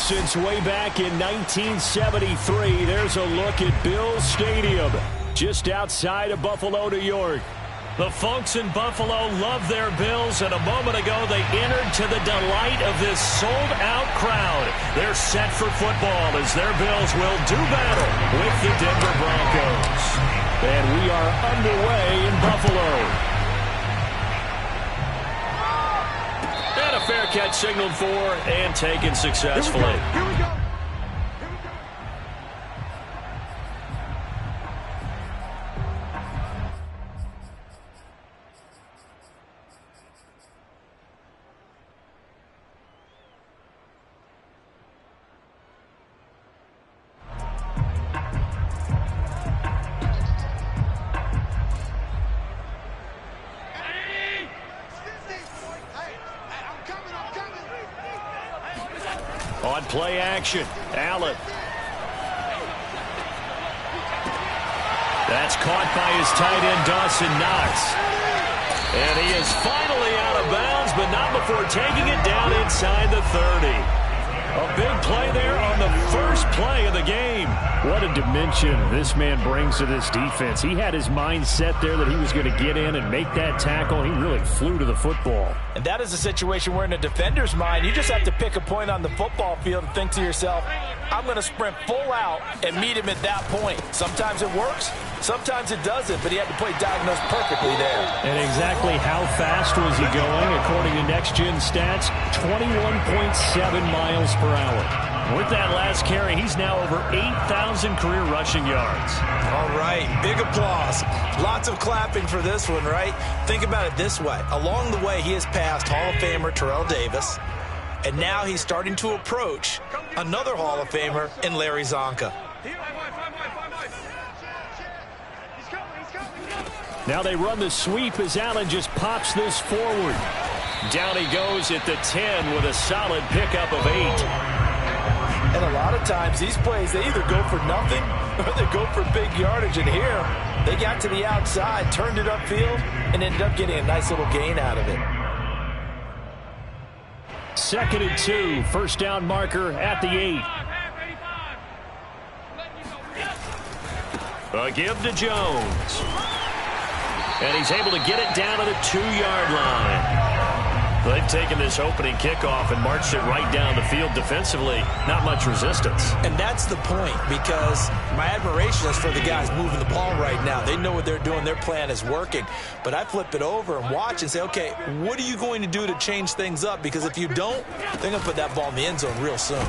since way back in 1973. There's a look at Bills Stadium, just outside of Buffalo, New York. The folks in Buffalo love their Bills, and a moment ago they entered to the delight of this sold-out crowd. They're set for football as their Bills will do battle with the Denver Broncos. And we are underway in Buffalo. And a fair catch signaled for and taken successfully. Here we go. On play action, Allen. That's caught by his tight end, Dawson Knox. And he is finally out of bounds, but not before taking it down inside the 30. A big play there on the first play of the game. What a dimension this man brings to this defense. He had his mind set there that he was going to get in and make that tackle. He really flew to the football. And that is a situation where in a defender's mind, you just have to pick a point on the football field and think to yourself, I'm going to sprint full out and meet him at that point. Sometimes it works, sometimes it doesn't, but he had to play diagnose perfectly there. And exactly how fast was he going? According to Next Gen Stats, 21.7 miles per hour. With that last carry, he's now over 8,000 career rushing yards. All right, big applause. Lots of clapping for this one, right? Think about it this way. Along the way, he has passed Hall of Famer Terrell Davis, and now he's starting to approach another Hall of Famer in Larry Zonka. Now they run the sweep as Allen just pops this forward. Down he goes at the 10 with a solid pickup of 8. And a lot of times, these plays, they either go for nothing or they go for big yardage. And here, they got to the outside, turned it upfield, and ended up getting a nice little gain out of it. 2nd and 2, first down marker at the 8. A give to Jones. And he's able to get it down to the 2-yard line. They've taken this opening kickoff and marched it right down the field defensively. Not much resistance. And that's the point, because my admiration is for the guys moving the ball right now. They know what they're doing. Their plan is working. But I flip it over and watch and say, okay, what are you going to do to change things up? Because if you don't, they're going to put that ball in the end zone real soon.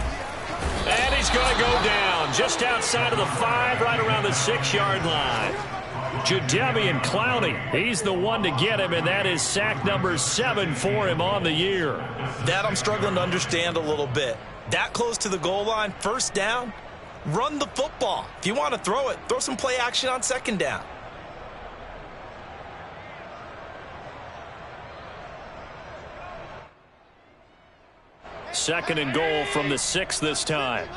And he's going to go down just outside of the 5, right around the 6-yard line. Jadeveon Clowney, he's the one to get him, and that is sack number 7 for him on the year. That I'm struggling to understand a little bit. That close to the goal line, first down, run the football. If you want to throw it, throw some play action on 2nd down. Second and goal from the 6 this time.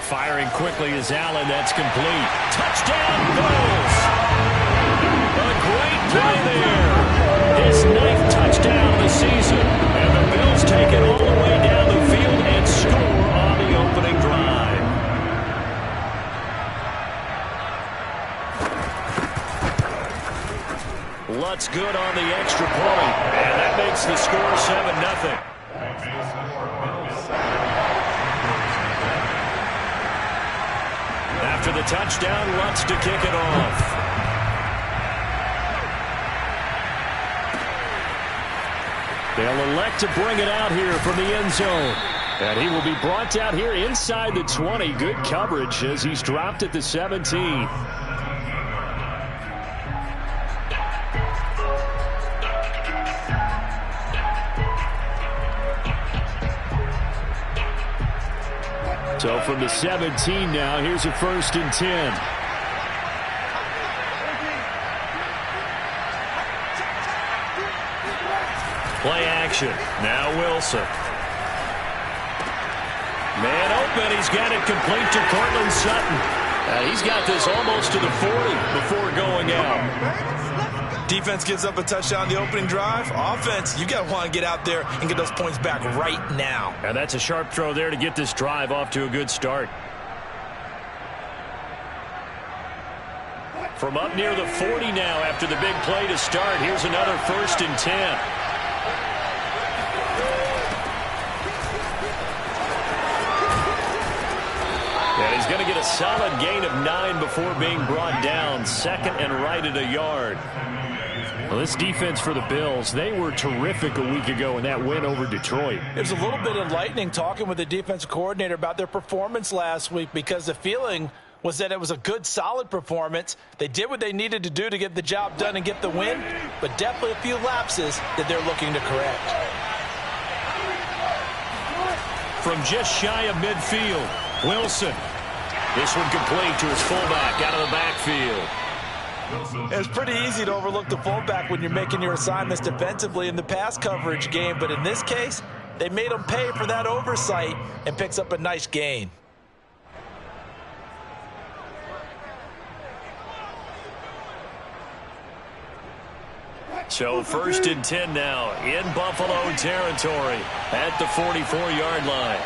Firing quickly is Allen. That's complete. Touchdown, Bills! A great play there. His 9th touchdown of the season. And the Bills take it all the way down the field and score on the opening drive. Lutz good on the extra point. And that makes the score 7-0. After the touchdown, Lutz to kick it off. They'll elect to bring it out here from the end zone. And he will be brought out here inside the 20. Good coverage as he's dropped at the 17. So from the 17 now, here's a 1st and 10. Play action. Now Wilson. Man open. He's got it complete to Cortland Sutton. He's got this almost to the 40 before going out. Defense gives up a touchdown the opening drive. Offense, you got to want to get out there and get those points back right now. And that's a sharp throw there to get this drive off to a good start. From up near the 40 now after the big play to start. Here's another 1st and 10. And he's going to get a solid gain of 9 before being brought down. 2nd and right at a yard. Well, this defense for the Bills, they were terrific a week ago in that win over Detroit. It was a little bit enlightening talking with the defensive coordinator about their performance last week, because the feeling was that it was a good, solid performance. They did what they needed to do to get the job done and get the win, but definitely a few lapses that they're looking to correct. From just shy of midfield, Wilson. This one complete to his fullback out of the backfield. It's pretty easy to overlook the fullback when you're making your assignments defensively in the pass coverage game, but in this case, they made him pay for that oversight and picks up a nice gain. So 1st and 10 now in Buffalo territory at the 44-yard line.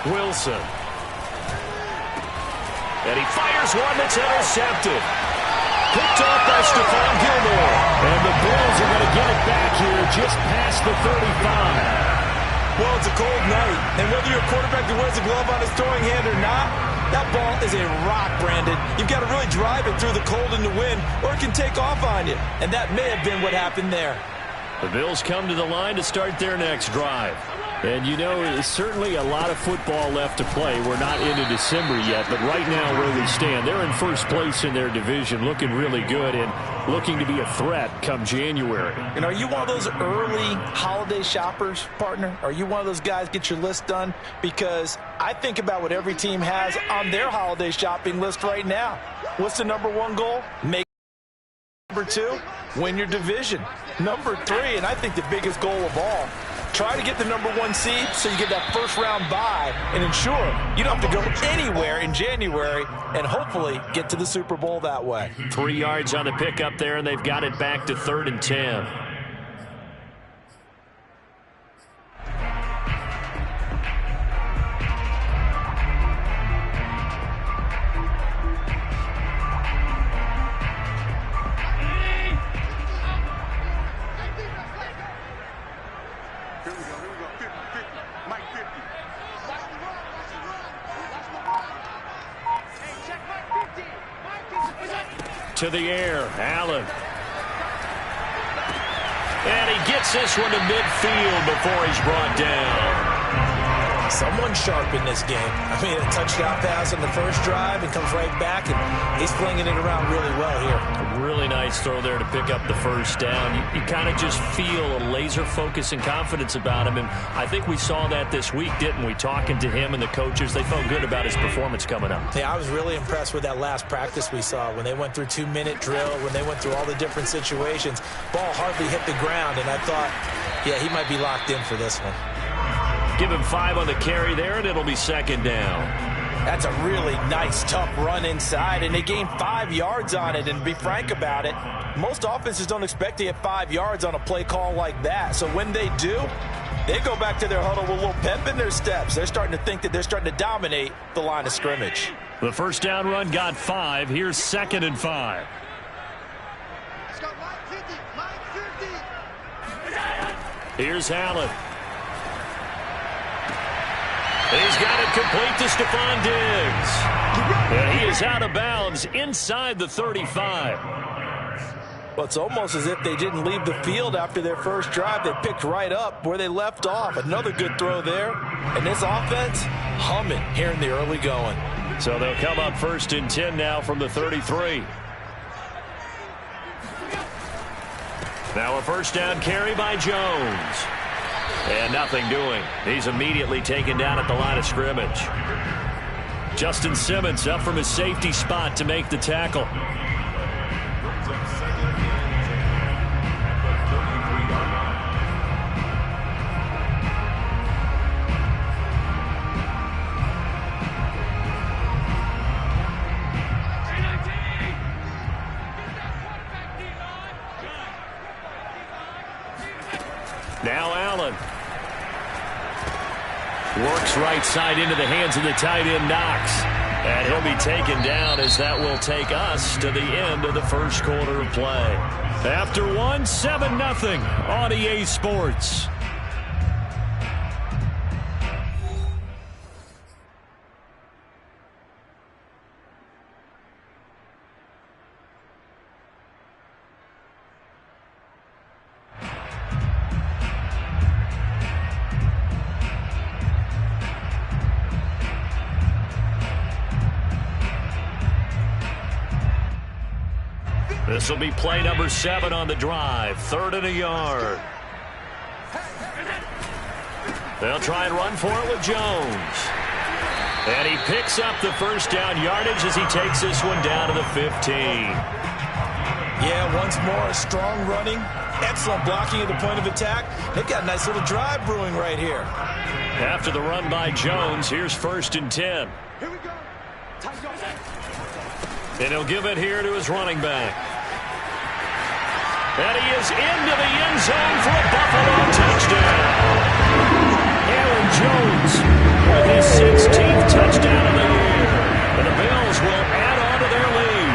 Wilson. And he fires one that's intercepted. Picked off by Stephon Gilmore. And the Bills are going to get it back here just past the 35. Well, it's a cold night, and whether you're a quarterback that wears a glove on his throwing hand or not, that ball is a rock, Brandon. You've got to really drive it through the cold and the wind, or it can take off on you. And that may have been what happened there. The Bills come to the line to start their next drive. And, you know, there's certainly a lot of football left to play. We're not into December yet, but right now where we stand, they're in first place in their division, looking really good and looking to be a threat come January. And are you one of those early holiday shoppers, partner? Are you one of those guys get your list done? Because I think about what every team has on their holiday shopping list right now. What's the #1 goal? Make number 2, win your division. Number 3, and I think the biggest goal of all, try to get the #1 seed so you get that first-round bye and ensure you don't have to go anywhere in January and hopefully get to the Super Bowl that way. 3 yards on the pickup there, and they've got it back to 3rd and 10. To the air, Allen. And he gets this one to midfield before he's brought down. Someone sharp in this game. I mean, a touchdown pass on the first drive and comes right back, and he's flinging it around really well here. A really nice throw there to pick up the first down. You kind of just feel a laser focus and confidence about him, and I think we saw that this week, didn't we? Talking to him and the coaches, they felt good about his performance coming up. Yeah, I was really impressed with that last practice we saw when they went through 2-minute drill, when they went through all the different situations. Ball hardly hit the ground, and I thought, yeah, he might be locked in for this one. Give him 5 on the carry there, and it'll be 2nd down. That's a really nice, tough run inside, and they gained 5 yards on it. And to be frank about it, most offenses don't expect to get 5 yards on a play call like that. So when they do, they go back to their huddle with a little pep in their steps. They're starting to think that they're starting to dominate the line of scrimmage. The first down run got 5. Here's 2nd and 5. Here's Allen. He's got it complete to Stephon Diggs. And he is out of bounds inside the 35. Well, it's almost as if they didn't leave the field after their first drive. They picked right up where they left off. Another good throw there. And this offense, humming here in the early going. So they'll come up 1st and 10 now from the 33. Now a first down carry by Jones. And nothing doing. He's immediately taken down at the line of scrimmage. Justin Simmons up from his safety spot to make the tackle. right side into the hands of the tight end, Knox. And he'll be taken down as that will take us to the end of the first quarter of play. After 7-0 on EA Sports. This will be play number 7 on the drive. 3rd and a yard. They'll try and run for it with Jones. And he picks up the first down yardage as he takes this one down to the 15. Yeah, once more, strong running. Excellent blocking at the point of attack. They've got a nice little drive brewing right here. After the run by Jones, here's 1st and 10. Here we go. And he'll give it here to his running back. And he is into the end zone for a Buffalo touchdown. Aaron Jones with his 16th touchdown of the year. And the Bills will add on to their lead.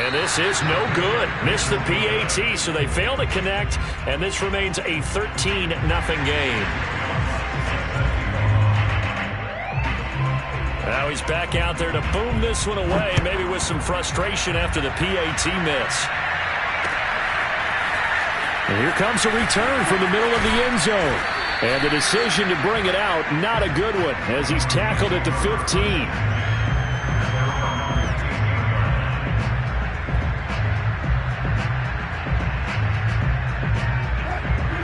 And this is no good. Missed the PAT, so they fail to connect. And this remains a 13-0 game. Now he's back out there to boom this one away, maybe with some frustration after the PAT miss. And here comes a return from the middle of the end zone. And the decision to bring it out, not a good one, as he's tackled at the 15.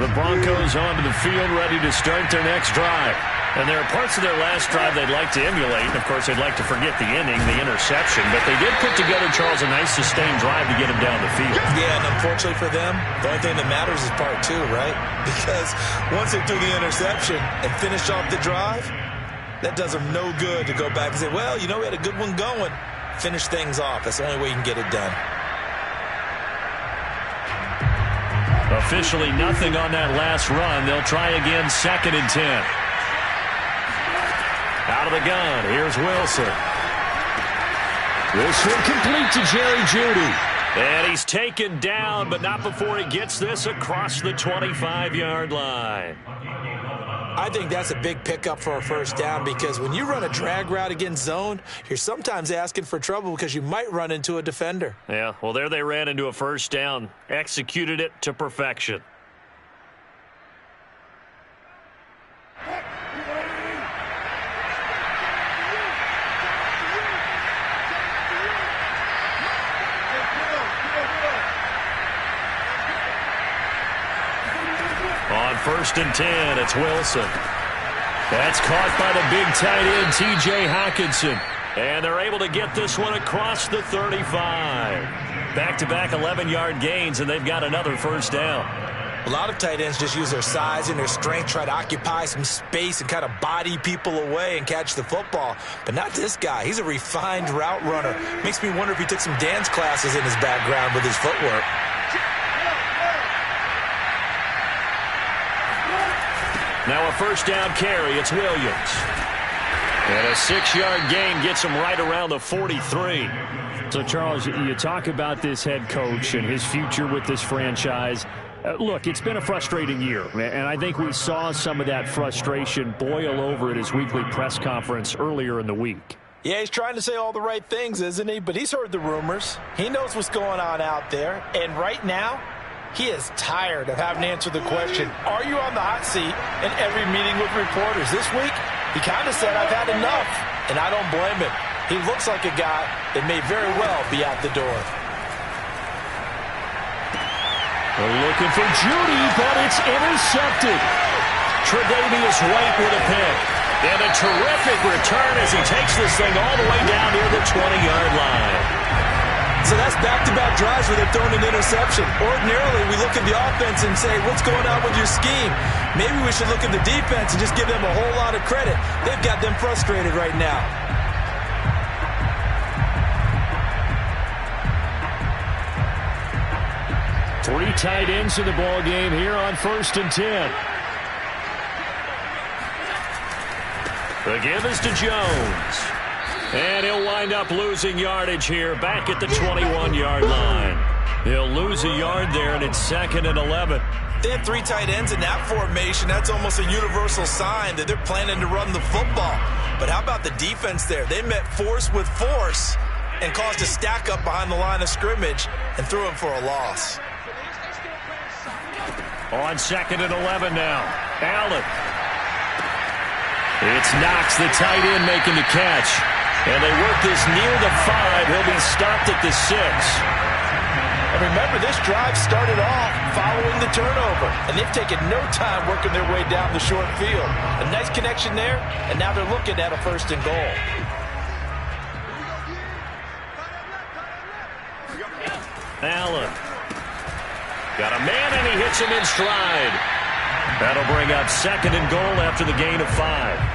The Broncos onto the field, ready to start their next drive. And there are parts of their last drive they'd like to emulate. And, of course, they'd like to forget the inning, the interception. But they did put together, Charles, a nice sustained drive to get him down the field. Yeah, and unfortunately for them, the only thing that matters is part 2, right? Because once they do the interception and finish off the drive, that does them no good to go back and say, well, you know, we had a good one going. Finish things off. That's the only way you can get it done. Officially nothing on that last run. They'll try again, 2nd and 10. Out of the gun, here's Wilson. This one complete to Jerry Jeudy. And he's taken down, but not before he gets this across the 25-yard line. I think that's a big pickup for a first down because when you run a drag route against zone, you're sometimes asking for trouble because you might run into a defender. Yeah, well, there they ran into a first down. Executed it to perfection. On 1st and 10, it's Wilson. That's caught by the big tight end, T.J. Hockenson. And they're able to get this one across the 35. Back-to-back 11-yard gains, and they've got another first down. A lot of tight ends just use their size and their strength, try to occupy some space and kind of body people away and catch the football. But not this guy. He's a refined route runner. Makes me wonder if he took some dance classes in his background with his footwork. Now a first down carry, it's Williams. And a 6-yard gain gets him right around the 43. So, Charles, you talk about this head coach and his future with this franchise. Look, it's been a frustrating year, and I think we saw some of that frustration boil over at his weekly press conference earlier in the week. Yeah, he's trying to say all the right things, isn't he? But he's heard the rumors. He knows what's going on out there. And right now, he is tired of having to answer the question, are you on the hot seat in every meeting with reporters? This week, he kind of said, I've had enough, and I don't blame him. He looks like a guy that may very well be out the door. They're looking for Jeudy, but it's intercepted. Tre'Davious White with a pick. And a terrific return as he takes this thing all the way down near the 20-yard line. So that's back-to-back drives where they're throwing an interception. Ordinarily, we look at the offense and say, what's going on with your scheme? Maybe we should look at the defense and just give them a whole lot of credit. They've got them frustrated right now. Three tight ends in the ball game here on 1st and 10. The give is to Jones. And he'll wind up losing yardage here back at the 21-yard line. He'll lose a yard there, and it's 2nd and 11. They had three tight ends in that formation. That's almost a universal sign that they're planning to run the football. But how about the defense there? They met force with force and caused a stack up behind the line of scrimmage and threw him for a loss. On 2nd and 11 now. Allen. It's Knox, the tight end, making the catch. And they work this near the 5. He'll be stopped at the 6. And remember, this drive started off following the turnover. And they've taken no time working their way down the short field. A nice connection there, and now they're looking at a 1st and goal. Allen. Got a man, and he hits him in stride. That'll bring up 2nd and goal after the gain of 5.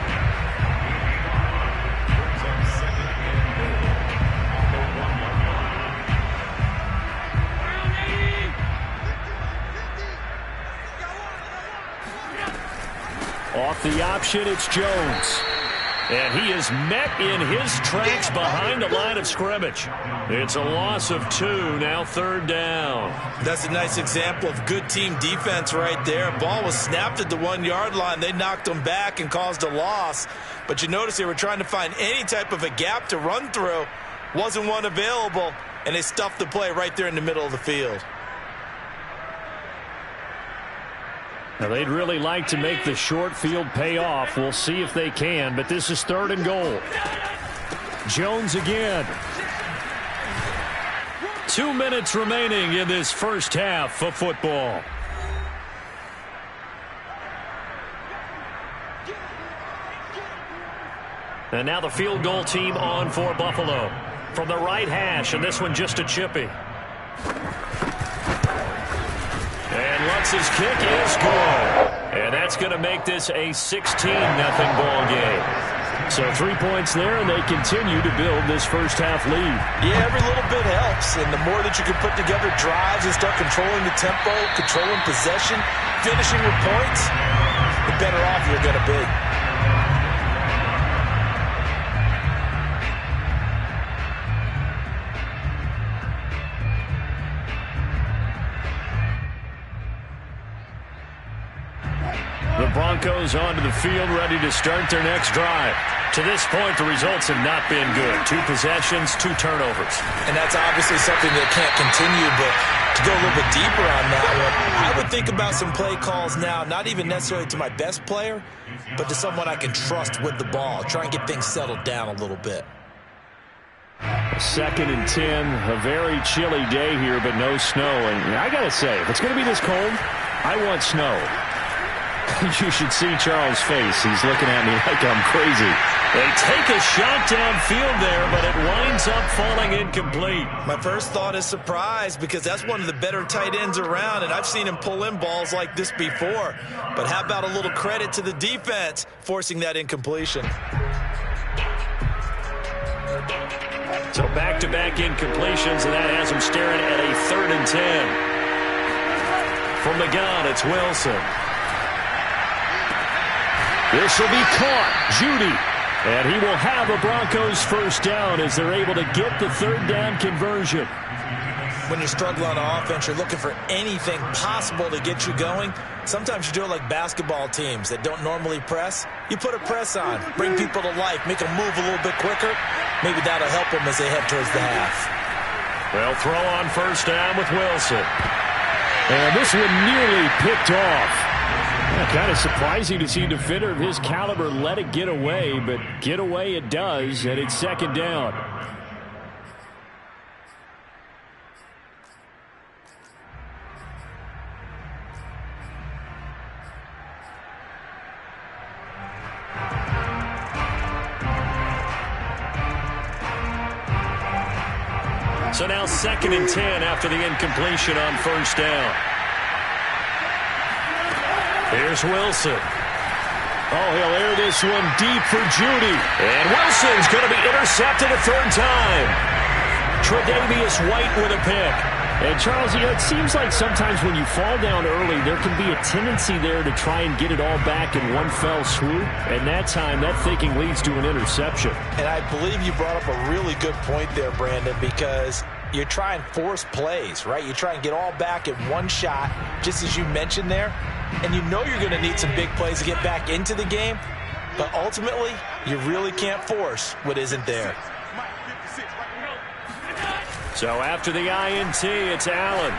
Off the option, it's Jones. And he is met in his tracks behind the line of scrimmage. It's a loss of 2, now 3rd down. That's a nice example of good team defense right there. Ball was snapped at the 1-yard line. They knocked him back and caused a loss. But you notice they were trying to find any type of a gap to run through. Wasn't one available, and they stuffed the play right there in the middle of the field. Now, they'd really like to make the short field pay off. We'll see if they can, but this is 3rd and goal. Jones again. 2 minutes remaining in this first half of football. And now the field goal team on for Buffalo. From the right hash, and this one just a chippy. And Lutz's kick is good. And that's going to make this a 16-0 ball game. So 3 points there, and they continue to build this first half lead. Yeah, every little bit helps. And the more that you can put together drives and start controlling the tempo, controlling possession, finishing with points, the better off you're going to be. The Broncos onto the field, ready to start their next drive. To this point, the results have not been good. 2 possessions, 2 turnovers. And that's obviously something that can't continue, but to go a little bit deeper on that one, I would think about some play calls now, not even necessarily to my best player, but to someone I can trust with the ball. Try and get things settled down a little bit. 2nd and 10, a very chilly day here, but no snow. And I got to say, if it's going to be this cold, I want snow. You should see Charles' face. He's looking at me like I'm crazy. They take a shot downfield there, but it winds up falling incomplete. My first thought is surprise, because that's one of the better tight ends around, and I've seen him pull in balls like this before. But how about a little credit to the defense forcing that incompletion? So back-to-back incompletions, and that has him staring at a 3rd and 10. From the gun, it's Wilson. This will be caught. Judy. And he will have a Broncos first down as they're able to get the 3rd down conversion. When you're struggling on offense, you're looking for anything possible to get you going. Sometimes you do it like basketball teams that don't normally press. You put a press on, bring people to life, make them move a little bit quicker. Maybe that'll help them as they head towards the half. Well, throw on first down with Wilson. And this one nearly picked off. Kind of surprising to see a defender of his caliber let it get away, but get away it does, and it's 2nd down. So now 2nd and 10 after the incompletion on first down. Here's Wilson. Oh, he'll air this one deep for Judy. And Wilson's going to be intercepted a 3rd time. Tre'Davious White with a pick. And, Charles, it seems like sometimes when you fall down early, there can be a tendency there to try and get it all back in one fell swoop. And that time, that thinking leads to an interception. And I believe you brought up a really good point there, Brandon, because you try and force plays, right? You try and get all back in one shot, just as you mentioned there. And you know you're going to need some big plays to get back into the game. But ultimately, you really can't force what isn't there. So after the INT, it's Allen.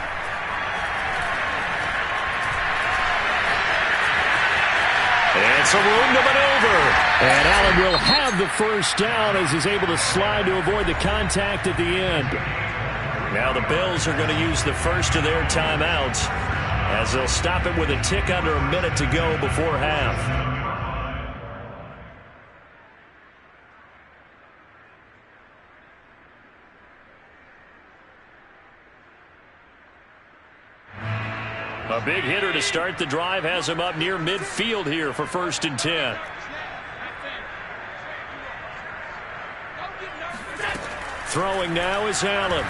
And some room to maneuver. And Allen will have the first down as he's able to slide to avoid the contact at the end. Now the Bills are going to use the first of their timeouts as they'll stop it with a tick under a minute to go before half. A big hitter to start the drive has him up near midfield here for 1st and 10. Throwing now is Allen.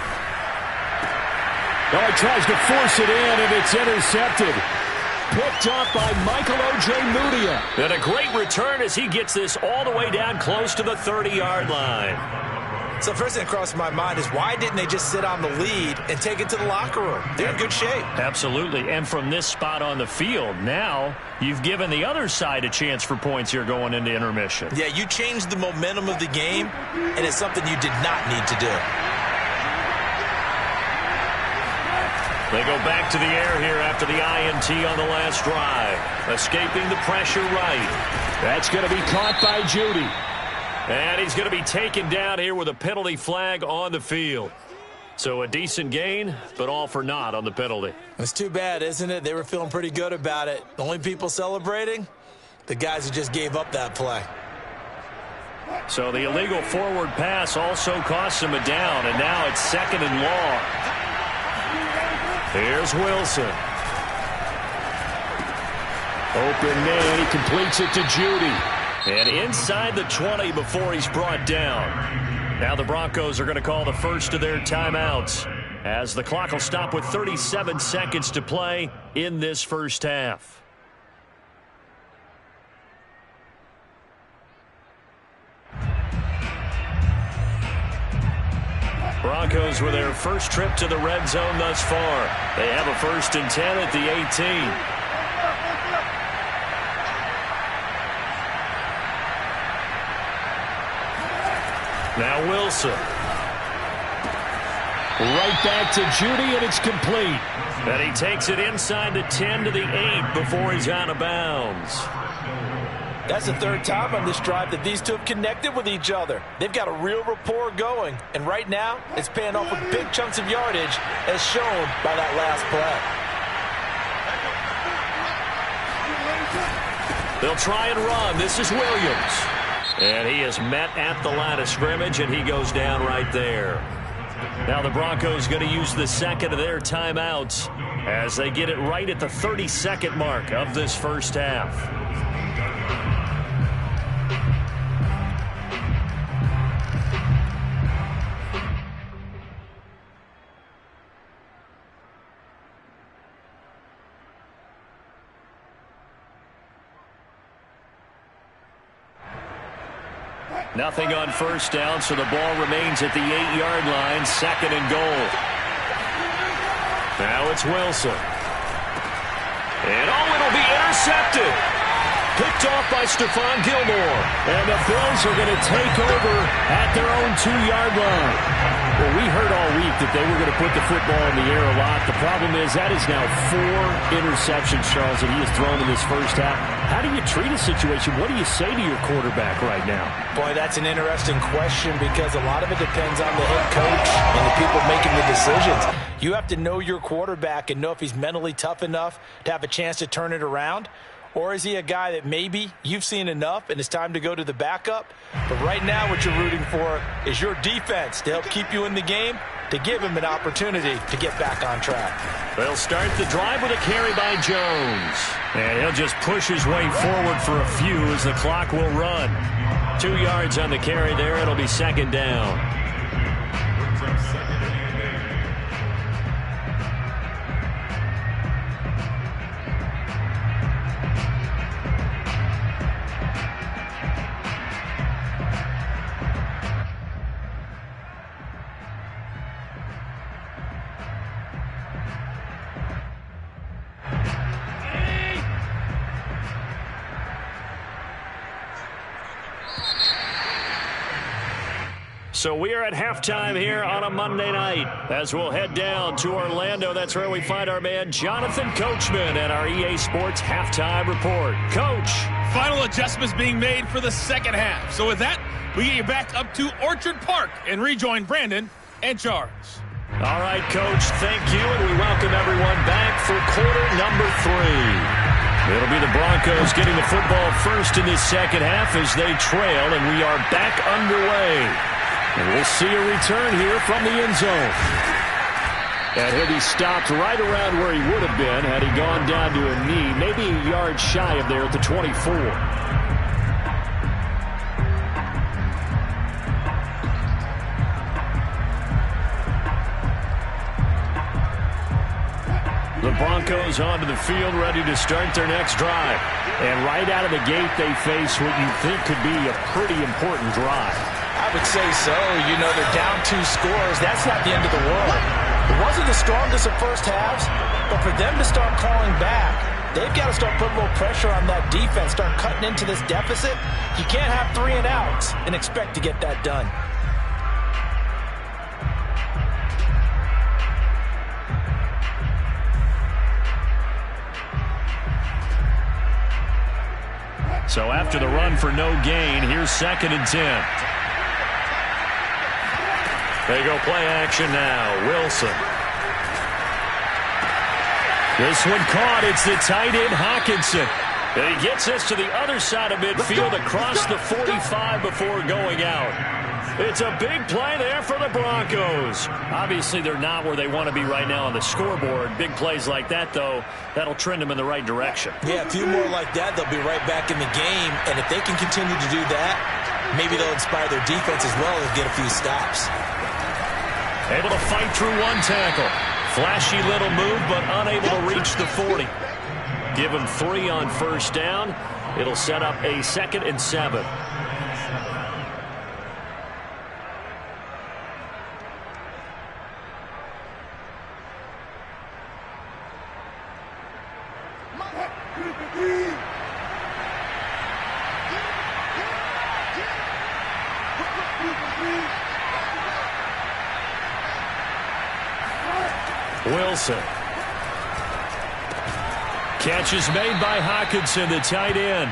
Oh, he tries to force it in, and it's intercepted. Picked up by Michael Ojemudia. And a great return as he gets this all the way down close to the 30-yard line. So first thing that crossed my mind is why didn't they just sit on the lead and take it to the locker room? They're in good shape. Absolutely. And from this spot on the field, now you've given the other side a chance for points here going into intermission. Yeah, you changed the momentum of the game, and it's something you did not need to do. They go back to the air here after the INT on the last drive. Escaping the pressure right. That's going to be caught by Judy. And he's going to be taken down here with a penalty flag on the field. So a decent gain, but all for naught on the penalty. It's too bad, isn't it? They were feeling pretty good about it. The only people celebrating, the guys who just gave up that play. So the illegal forward pass also costs him a down, and now it's 2nd and long. Here's Wilson. Open man, he completes it to Judy. And inside the 20 before he's brought down. Now the Broncos are going to call the first of their timeouts as the clock will stop with 37 seconds to play in this first half. Broncos with their first trip to the red zone thus far. They have a 1st and 10 at the 18. Now Wilson. Right back to Judy, and it's complete. And he takes it inside the 10 to the 8 before he's out of bounds. That's the 3rd time on this drive that these two have connected with each other. They've got a real rapport going. And right now, it's paying off with big chunks of yardage as shown by that last play. They'll try and run. This is Williams. And he is met at the line of scrimmage, and he goes down right there. Now the Broncos going to use the 2nd of their timeouts as they get it right at the 32nd mark of this first half. Nothing on first down, so the ball remains at the 8-yard line, 2nd and goal. Now it's Wilson. And it'll be intercepted. Picked off by Stephon Gilmore. And the Bills are going to take over at their own 2-yard line. Well, we heard all week that they were going to put the football in the air a lot. The problem is that is now 4 interceptions, Charles, that he has thrown in this first half. How do you treat a situation? What do you say to your quarterback right now? Boy, that's an interesting question because a lot of it depends on the head coach and the people making the decisions. You have to know your quarterback and know if he's mentally tough enough to have a chance to turn it around. Or is he a guy that maybe you've seen enough and it's time to go to the backup? But right now what you're rooting for is your defense to help keep you in the game, to give him an opportunity to get back on track. They'll start the drive with a carry by Jones. And he'll just push his way forward for a few as the clock will run. 2 yards on the carry there. It'll be 2nd down. So we are at halftime here on a Monday night as we'll head down to Orlando. That's where we find our man Jonathan Coachman and our EA Sports halftime report. Coach. Final adjustments being made for the second half. So with that, we get you back up to Orchard Park and rejoin Brandon and Charles. All right, Coach, thank you, and we welcome everyone back for quarter number 3. It'll be the Broncos getting the football first in this second half as they trail, and we are back underway. And we'll see a return here from the end zone. And he'll be stopped right around where he would have been had he gone down to a knee, maybe a yard shy of there at the 24. The Broncos onto the field, ready to start their next drive. And right out of the gate, they face what you think could be a pretty important drive. I would say so. You know, they're down 2 scores. That's not the end of the world. It wasn't the strongest of first halves, but for them to start calling back, they've got to start putting a little pressure on that defense, start cutting into this deficit. You can't have 3 and outs and expect to get that done. So after the run for no gain, here's 2nd and 10. They go play action now. Wilson. This one caught. It's the tight end, Hockenson. And he gets us to the other side of midfield across the 45 before going out. It's a big play there for the Broncos. Obviously, they're not where they want to be right now on the scoreboard. Big plays like that, though, that'll trend them in the right direction. Yeah, a few more like that, they'll be right back in the game. And if they can continue to do that, maybe they'll inspire their defense as well and get a few stops. Able to fight through one tackle. Flashy little move, but unable to reach the 40. Give him 3 on first down. It'll set up a 2nd and 7. Wilson. Catch is made by Hockenson, the tight end.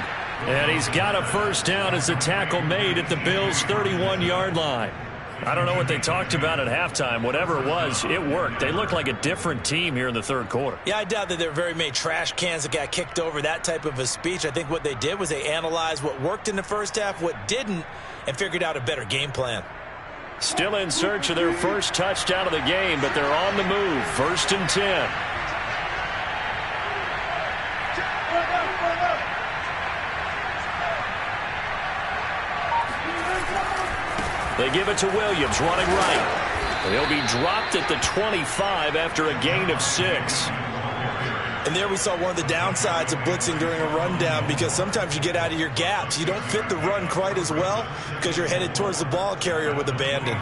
And he's got a first down as the tackle made at the Bills' 31-yard line. I don't know what they talked about at halftime. Whatever it was, it worked. They look like a different team here in the third quarter. Yeah, I doubt that there were very many trash cans that got kicked over, that type of a speech. I think what they did was they analyzed what worked in the first half, what didn't, and figured out a better game plan. Still in search of their first touchdown of the game, but they're on the move. 1st and 10. They give it to Williams, running right. He'll be dropped at the 25 after a gain of 6. And there we saw one of the downsides of blitzing during a rundown, because sometimes you get out of your gaps. You don't fit the run quite as well because you're headed towards the ball carrier with abandon.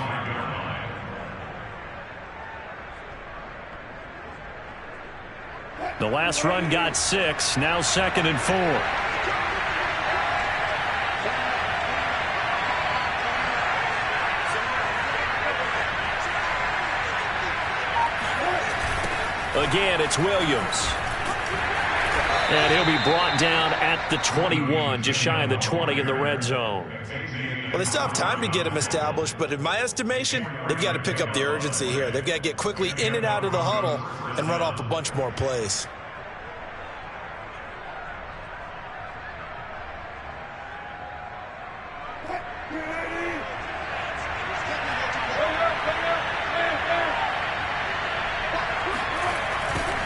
The last run got 6, now 2nd and 4. Again, it's Williams. And he'll be brought down at the 21, just shy of the 20 in the red zone. Well, they still have time to get him established, but in my estimation, they've got to pick up the urgency here. They've got to get quickly in and out of the huddle and run off a bunch more plays.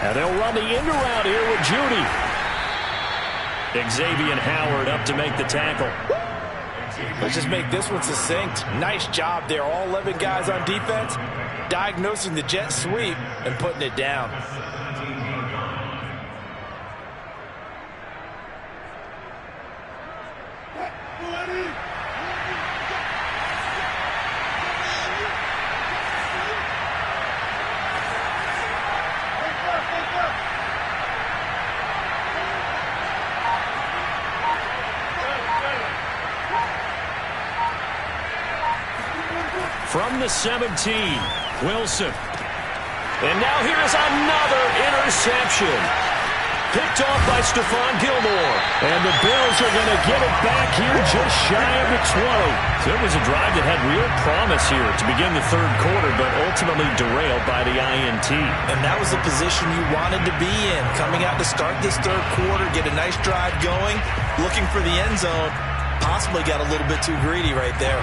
And they'll run the end around here with Judy. Xavier Howard up to make the tackle. Let's just make this one succinct. Nice job there. All 11 guys on defense diagnosing the jet sweep and putting it down. From the 17, Wilson. And now here's another interception. Picked off by Stephon Gilmore. And the Bills are going to get it back here just shy of the 20. So it was a drive that had real promise here to begin the third quarter, but ultimately derailed by the INT. And that was the position you wanted to be in. Coming out to start this third quarter, get a nice drive going, looking for the end zone. Possibly got a little bit too greedy right there.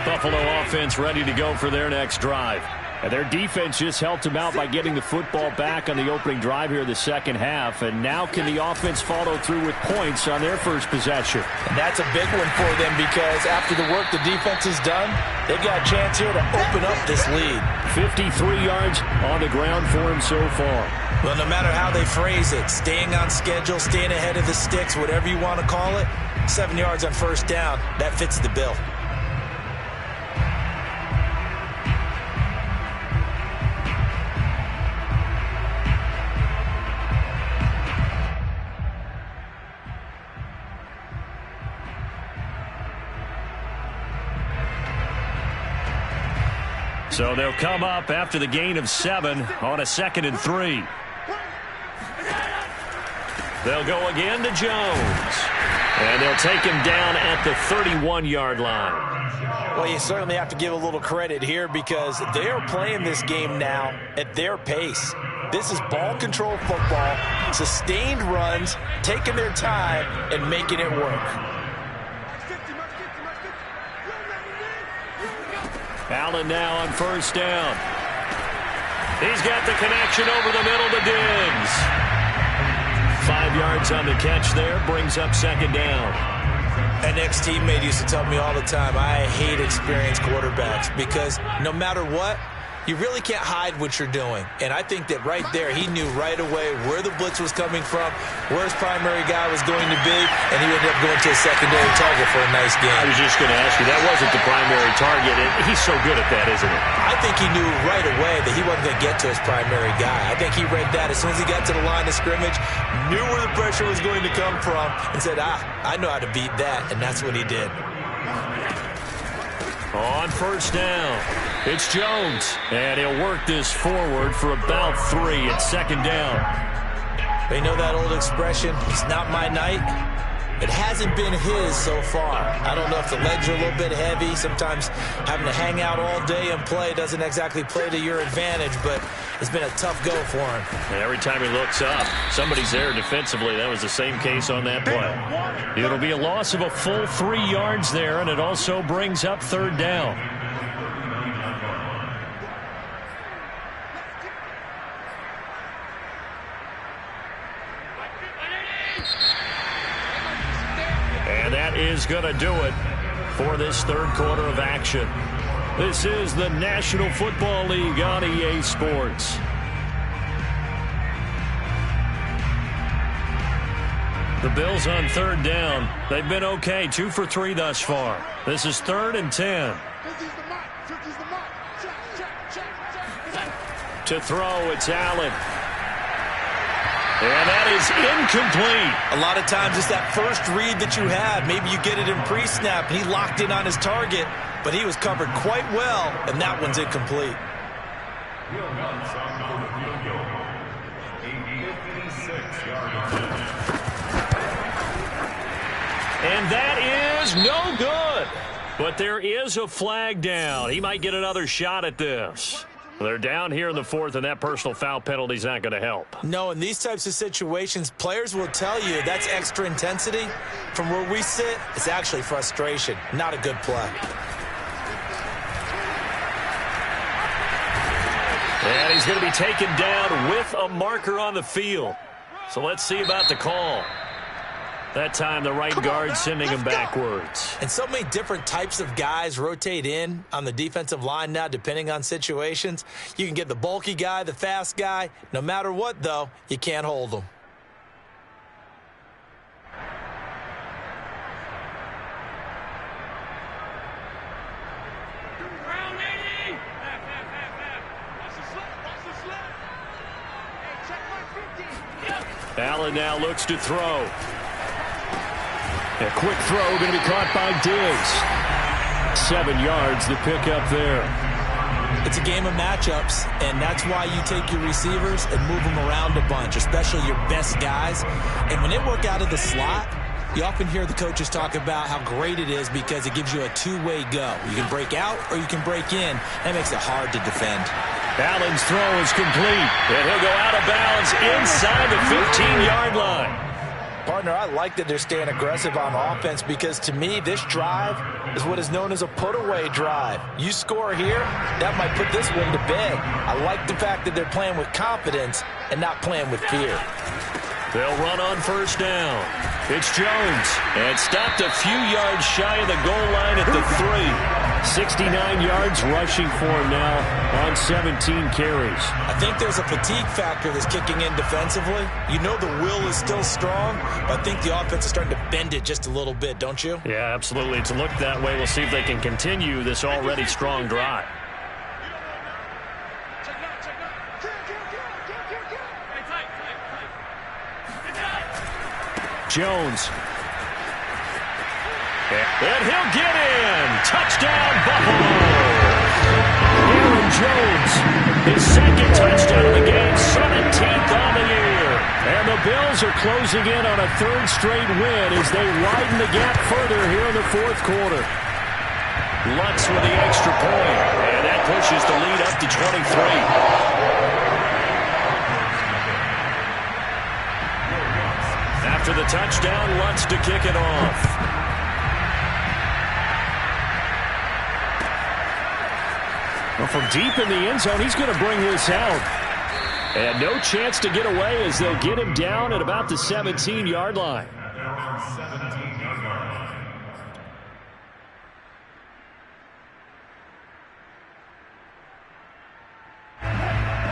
Buffalo offense ready to go for their next drive. And their defense just helped them out by getting the football back on the opening drive here in the second half. And now can the offense follow through with points on their first possession? And that's a big one for them because after the work the defense has done, they've got a chance here to open up this lead. 53 yards on the ground for him so far. Well, no matter how they phrase it, staying on schedule, staying ahead of the sticks, whatever you want to call it, 7 yards on first down, that fits the bill. So they'll come up after the gain of 7 on a 2nd and 3. They'll go again to Jones. And they'll take him down at the 31-yard line. Well, you certainly have to give a little credit here because they are playing this game now at their pace. This is ball control football, sustained runs, taking their time, and making it work. Allen now on first down. He's got the connection over the middle to Diggs. 5 yards on the catch there, brings up second down. An ex-teammate used to tell me all the time, I hate experienced quarterbacks because no matter what, you really can't hide what you're doing. And I think that right there, he knew right away where the blitz was coming from, where his primary guy was going to be, and he ended up going to a secondary target for a nice game. I was just going to ask you, that wasn't the primary target. He's so good at that, isn't he? I think he knew right away that he wasn't going to get to his primary guy. I think he read that as soon as he got to the line of scrimmage, knew where the pressure was going to come from, and said, I know how to beat that, and that's what he did. On first down, it's Jones, and he'll work this forward for about 3 at second down. They know that old expression, it's not my night. It hasn't been his so far. I don't know if the legs are a little bit heavy. Sometimes having to hang out all day and play doesn't exactly play to your advantage, but it's been a tough go for him. And every time he looks up, somebody's there defensively. That was the same case on that play. It'll be a loss of a full 3 yards there, and it also brings up third down. And that is going to do it for this third quarter of action. This is the National Football League on EA Sports. The Bills on third down. They've been okay, 2 for 3 thus far. This is 3rd and 10. To throw, it's Allen. And that is incomplete. A lot of times it's that first read that you have. Maybe you get it in pre-snap, and he locked in on his target, but he was covered quite well, and that one's incomplete. And that is no good. But there is a flag down. He might get another shot at this. They're down here in the 4th, and that personal foul penalty is not going to help. No, in these types of situations, players will tell you that's extra intensity. From where we sit, it's actually frustration. Not a good play. And he's going to be taken down with a marker on the field. So let's see about the call. That time, the right guard sending him backwards. And so many different types of guys rotate in on the defensive line now, depending on situations. You can get the bulky guy, the fast guy. No matter what, though, you can't hold them. Allen now looks to throw. A quick throw going to be caught by Diggs. 7 yards the pick up there. It's a game of matchups, and that's why you take your receivers and move them around a bunch, especially your best guys. And when they work out of the slot, you often hear the coaches talk about how great it is because it gives you a two-way go. You can break out or you can break in. That makes it hard to defend. Allen's throw is complete, and he'll go out of bounds inside the 15-yard line. Partner, I like that they're staying aggressive on offense because, to me, this drive is what is known as a put-away drive. You score here, that might put this one to bed. I like the fact that they're playing with confidence and not playing with fear. They'll run on first down. It's Jones, and stopped a few yards shy of the goal line at the 3. 69 yards rushing for him now on 17 carries. I think there's a fatigue factor that's kicking in defensively. You know the will is still strong, but I think the offense is starting to bend it just a little bit, don't you? Yeah, absolutely. It's looked that way. We'll see if they can continue this already strong drive. Jones. And he'll get in. Touchdown, Buffalo. Aaron Jones, his second touchdown of the game, 17th on the year. And the Bills are closing in on a third straight win as they widen the gap further here in the fourth quarter. Lutz with the extra point, and that pushes the lead up to 23. After the touchdown, Lutz to kick it off. Well, from deep in the end zone, he's going to bring this out. And no chance to get away as they'll get him down at about the 17-yard line.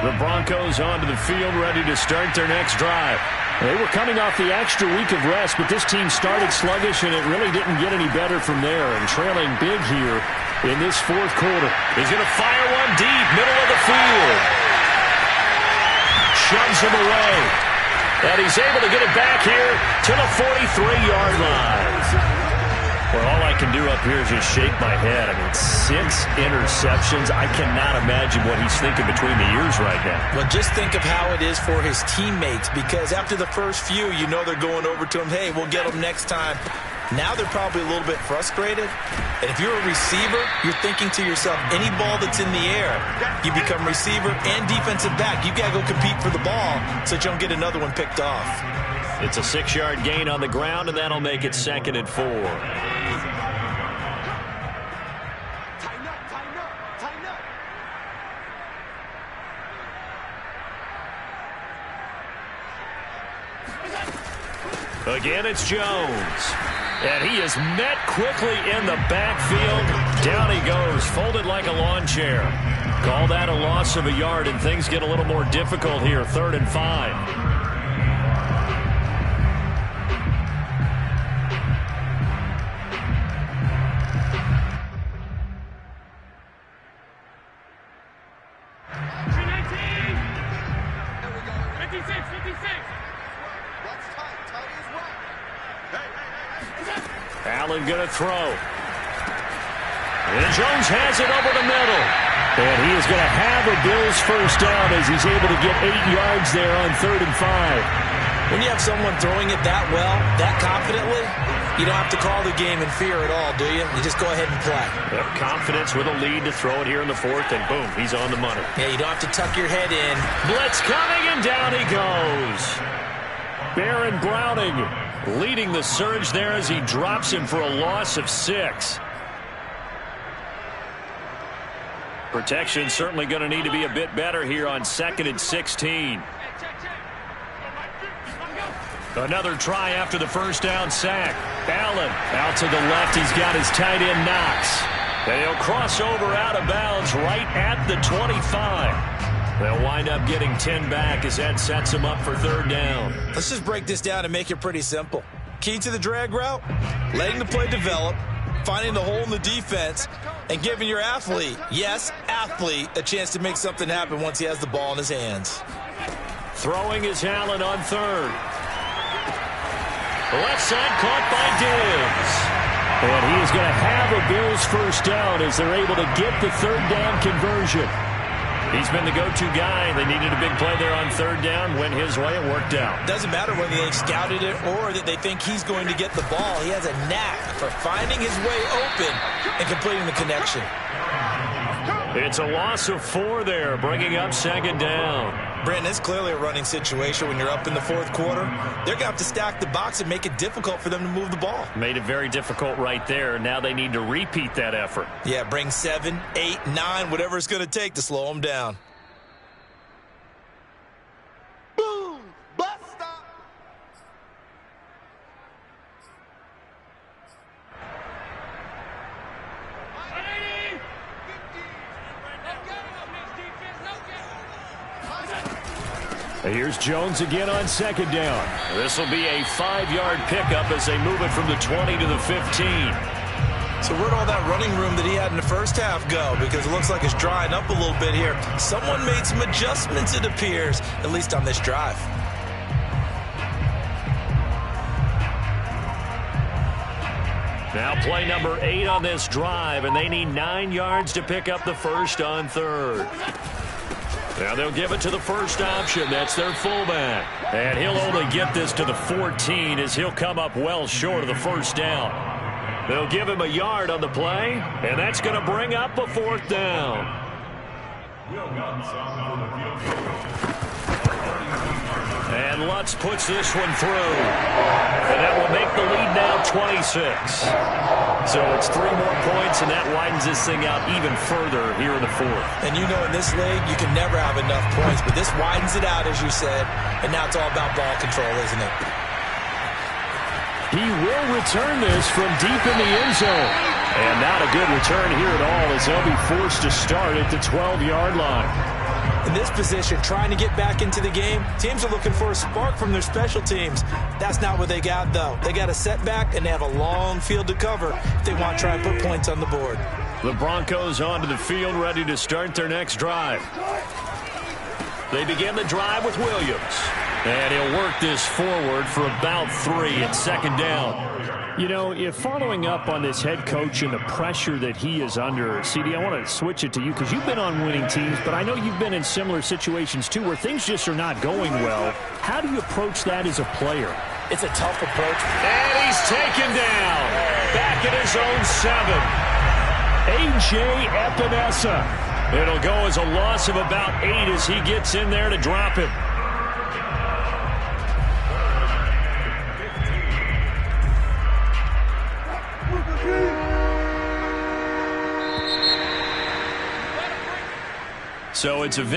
The Broncos onto the field, ready to start their next drive. They were coming off the extra week of rest, but this team started sluggish, and it really didn't get any better from there. And trailing big here in this fourth quarter. He's going to fire one deep, middle of the field. Shoves him away. And he's able to get it back here to the 43-yard line. Well, all I can do up here is just shake my head. I mean, 6 interceptions. I cannot imagine what he's thinking between the ears right now. Well, just think of how it is for his teammates, because after the first few, you know they're going over to him, hey, we'll get them next time. Now they're probably a little bit frustrated. And if you're a receiver, you're thinking to yourself, any ball that's in the air, you become receiver and defensive back. You got to go compete for the ball so that you don't get another one picked off. It's a 6-yard gain on the ground, and that'll make it 2nd and 4. Again, it's Jones. And he is met quickly in the backfield. Down he goes, folded like a lawn chair. Call that a loss of a yard, and things get a little more difficult here. 3rd and 5. Allen going to throw. And Jones has it over the middle. And he is going to have a Bills first down as he's able to get 8 yards there on 3rd and 5. When you have someone throwing it that well, that confidently, you don't have to call the game in fear at all, do you? You just go ahead and play. Yep, confidence with a lead to throw it here in the 4th, and boom, he's on the money. Yeah, you don't have to tuck your head in. Blitz coming, and down he goes. Baron Browning leading the surge there as he drops him for a loss of 6. Protection certainly going to need to be a bit better here on 2nd and 16. Another try after the first down sack. Allen out to the left. He's got his tight end Knox. And he'll cross over out of bounds right at the 25. They'll wind up getting 10 back as that sets them up for 3rd down. Let's just break this down and make it pretty simple. Key to the drag route, letting the play develop, finding the hole in the defense, and giving your athlete, yes, athlete, a chance to make something happen once he has the ball in his hands. Throwing is Allen on third. Left side caught by Diggs. And he is going to have a Bills first down as they're able to get the third down conversion. He's been the go-to guy. They needed a big play there on third down. Went his way. It worked out. Doesn't matter whether they scouted it or that they think he's going to get the ball. He has a knack for finding his way open and completing the connection. It's a loss of 4 there, bringing up second down. Brandon, it's clearly a running situation when you're up in the fourth quarter. They're going to have to stack the box and make it difficult for them to move the ball. Made it very difficult right there. Now they need to repeat that effort. Yeah, bring 7, 8, 9, whatever it's going to take to slow them down. Boom! Buster! Here's Jones again on second down. This will be a 5-yard pickup as they move it from the 20 to the 15. So where'd all that running room that he had in the first half go? Because it looks like it's drying up a little bit here. Someone made some adjustments, it appears, at least on this drive. Now play number 8 on this drive, and they need 9 yards to pick up the first on third. Now they'll give it to the first option. That's their fullback. And he'll only get this to the 14 as he'll come up well short of the first down. They'll give him a yard on the play, and that's going to bring up a 4th down. And Lutz puts this one through. And that will make the lead now 26. So it's 3 more points, and that widens this thing out even further here in the 4th. And you know in this league, you can never have enough points, but this widens it out, as you said, and now it's all about ball control, isn't it? He will return this from deep in the end zone. And not a good return here at all as they'll be forced to start at the 12-yard line. In this position, trying to get back into the game, teams are looking for a spark from their special teams. That's not what they got, though. They got a setback, and they have a long field to cover if they want to try and put points on the board. The Broncos onto the field, ready to start their next drive. They begin the drive with Williams. And he'll work this forward for about 3 at second down. You know, if following up on this head coach and the pressure that he is under, CD, I want to switch it to you because you've been on winning teams, but I know you've been in similar situations too where things just are not going well. How do you approach that as a player? It's a tough approach. And he's taken down. Back at his own 7. A.J. Epinesa. It'll go as a loss of about 8 as he gets in there to drop him. So it's a victory.